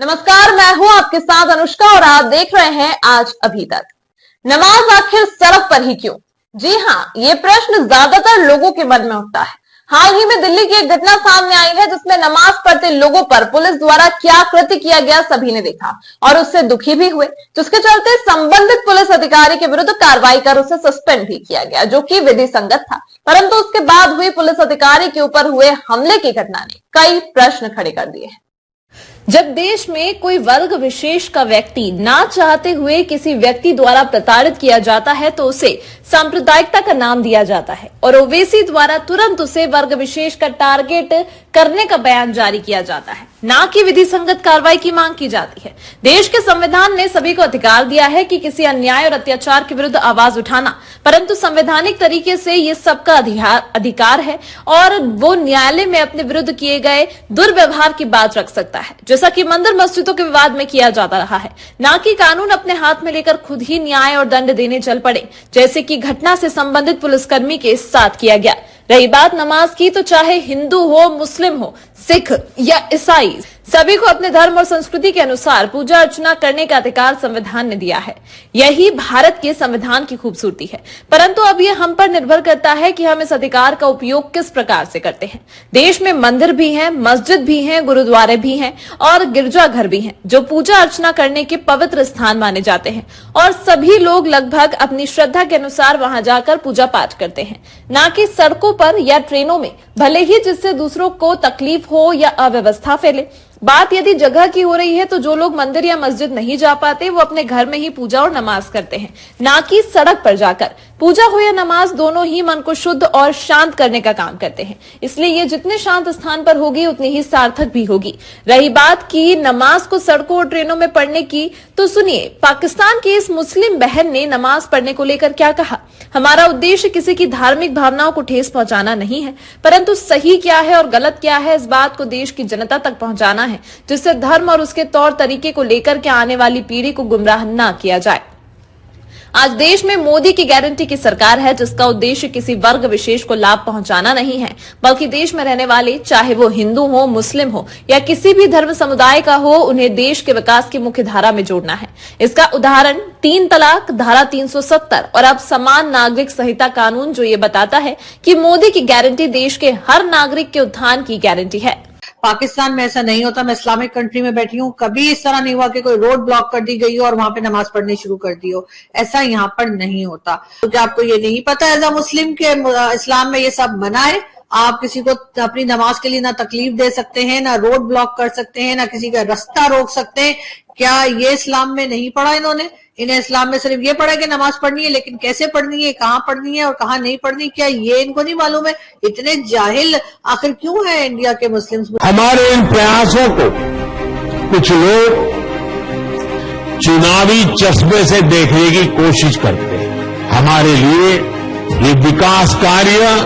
नमस्कार, मैं हूं आपके साथ अनुष्का और आप देख रहे हैं आज अभी तक। नमाज आखिर सड़क पर ही क्यों? जी हां, ये प्रश्न ज्यादातर लोगों के मन में उठता है। हाल ही में दिल्ली की एक घटना सामने आई है जिसमें नमाज पढ़ते लोगों पर पुलिस द्वारा क्या कृत्य किया गया सभी ने देखा और उससे दुखी भी हुए, जिसके चलते संबंधित पुलिस अधिकारी के विरुद्ध कार्रवाई कर उसे सस्पेंड भी किया गया, जो कि विधि संगत था। परंतु उसके बाद हुई पुलिस अधिकारी के ऊपर हुए हमले की घटना ने कई प्रश्न खड़े कर दिए हैं। जब देश में कोई वर्ग विशेष का व्यक्ति ना चाहते हुए किसी व्यक्ति द्वारा प्रताड़ित किया जाता है तो उसे सांप्रदायिकता का नाम दिया जाता है और ओवैसी द्वारा तुरंत उसे वर्ग विशेष का टारगेट करने का बयान जारी किया जाता है, ना कि विधि संगत कार्रवाई की मांग की जाती है। देश के संविधान ने सभी को अधिकार दिया है कि किसी अन्याय और अत्याचार के विरुद्ध आवाज उठाना, परंतु संवैधानिक तरीके से ये सबका अधिकार है और वो न्यायालय में अपने विरुद्ध किए गए दुर्व्यवहार की बात रख सकता है, जैसा कि मंदिर मस्जिदों के विवाद में किया जाता रहा है, ना कि कानून अपने हाथ में लेकर खुद ही न्याय और दंड देने चल पड़े, जैसे कि घटना से संबंधित पुलिसकर्मी के साथ किया गया। रही बात नमाज की, तो चाहे हिंदू हो, मुस्लिम हो, सिख या ईसाई, सभी को अपने धर्म और संस्कृति के अनुसार पूजा अर्चना करने का अधिकार संविधान ने दिया है। यही भारत के संविधान की खूबसूरती है, परंतु अब यह हम पर निर्भर करता है कि हम इस अधिकार का उपयोग किस प्रकार से करते हैं। देश में मंदिर भी हैं, मस्जिद भी हैं, गुरुद्वारे भी हैं और गिरजाघर भी हैं, जो पूजा अर्चना करने के पवित्र स्थान माने जाते हैं और सभी लोग लगभग अपनी श्रद्धा के अनुसार वहां जाकर पूजा पाठ करते हैं, ना कि सड़कों पर या ट्रेनों में, भले ही जिससे दूसरों को तकलीफ हो या अव्यवस्था फैले। बात यदि जगह की हो रही है तो जो लोग मंदिर या मस्जिद नहीं जा पाते वो अपने घर में ही पूजा और नमाज करते हैं, ना कि सड़क पर जाकर। पूजा हो या नमाज, दोनों ही मन को शुद्ध और शांत करने का काम करते हैं, इसलिए ये जितने शांत स्थान पर होगी उतनी ही सार्थक भी होगी। रही बात की नमाज को सड़कों और ट्रेनों में पढ़ने की, तो सुनिए पाकिस्तान की इस मुस्लिम बहन ने नमाज पढ़ने को लेकर क्या कहा। हमारा उद्देश्य किसी की धार्मिक भावनाओं को ठेस पहुंचाना नहीं है, परंतु सही क्या है और गलत क्या है इस बात को देश की जनता तक पहुंचाना है, जिससे धर्म और उसके तौर तरीके को लेकर के आने वाली पीढ़ी को गुमराह ना किया जाए। आज देश में मोदी की गारंटी की सरकार है, जिसका उद्देश्य किसी वर्ग विशेष को लाभ पहुंचाना नहीं है, बल्कि देश में रहने वाले, चाहे वो हिंदू हो, मुस्लिम हो या किसी भी धर्म समुदाय का हो, उन्हें देश के विकास की मुख्य धारा में जोड़ना है। इसका उदाहरण 3 तलाक, धारा 370 और अब समान नागरिक संहिता कानून, जो ये बताता है कि मोदी की गारंटी देश के हर नागरिक के उत्थान की गारंटी है। पाकिस्तान में ऐसा नहीं होता। मैं इस्लामिक कंट्री में बैठी हूँ, कभी इस तरह नहीं हुआ कि कोई रोड ब्लॉक कर दी गई हो और वहां पे नमाज पढ़नी शुरू कर दी हो। ऐसा यहाँ पर नहीं होता। तो क्या आपको ये नहीं पता एज अ मुस्लिम के इस्लाम में ये सब मना है? आप किसी को अपनी नमाज के लिए ना तकलीफ दे सकते हैं, ना रोड ब्लॉक कर सकते हैं, ना किसी का रास्ता रोक सकते हैं। क्या ये इस्लाम में नहीं पढ़ा इन्होंने? इन्हें इस्लाम में सिर्फ ये पढ़ा कि नमाज पढ़नी है, लेकिन कैसे पढ़नी है, कहाँ पढ़नी है और कहाँ नहीं पढ़नी, क्या ये इनको नहीं मालूम है? इतने जाहिल आखिर क्यों है इंडिया के मुस्लिम्स? हमारे इन प्रयासों को कुछ लोग चुनावी चश्मे से देखने की कोशिश करते हैं। हमारे लिए ये विकास कार्य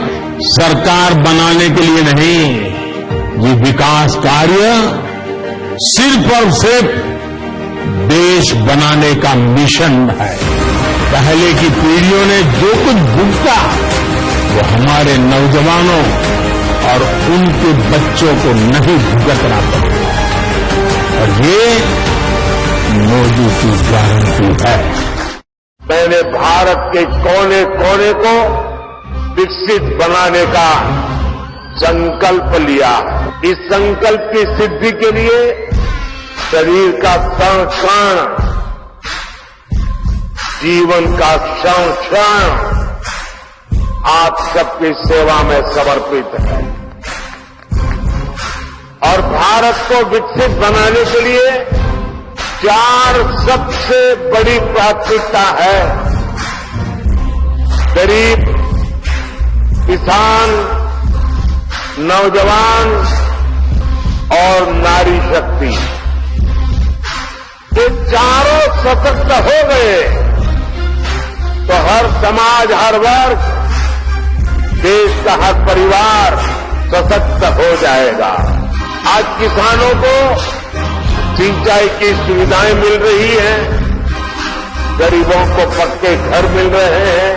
सरकार बनाने के लिए नहीं, ये विकास कार्य सिर्फ और सिर्फ देश बनाने का मिशन है। पहले की पीढ़ियों ने जो कुछ भुगता वो हमारे नौजवानों और उनके बच्चों को नहीं भुगतना पड़ेगा, और ये मोदी की गारंटी है। मैंने भारत के कोने कोने को विकसित बनाने का संकल्प लिया। इस संकल्प की सिद्धि के लिए शरीर का कण कण, जीवन का क्षण क्षण आप सबकी सेवा में समर्पित है। और भारत को विकसित बनाने के लिए 4 सबसे बड़ी प्राथमिकता है: गरीब, किसान, नौजवान और नारी शक्ति। ये चारों सशक्त हो गए तो हर समाज, हर वर्ग, देश का हर परिवार सशक्त हो जाएगा। आज किसानों को सिंचाई की सुविधाएं मिल रही हैं, गरीबों को पक्के घर मिल रहे हैं,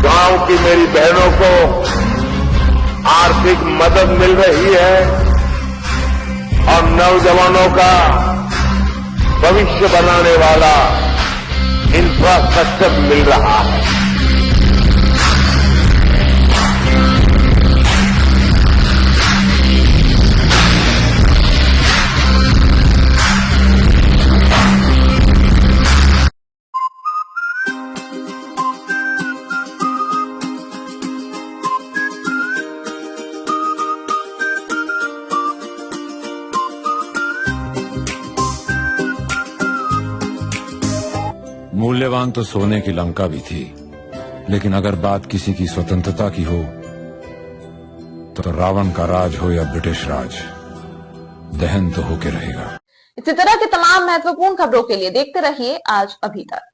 गांव की मेरी बहनों को आर्थिक मदद मिल रही है, और नौजवानों का भविष्य बनाने वाला इंफ्रास्ट्रक्चर मिल रहा है। मूल्यवान तो सोने की लंका भी थी, लेकिन अगर बात किसी की स्वतंत्रता की हो तो रावण का राज हो या ब्रिटिश राज, दहन तो होके रहेगा। इसी तरह की तमाम महत्वपूर्ण खबरों के लिए देखते रहिए आज अभी तक।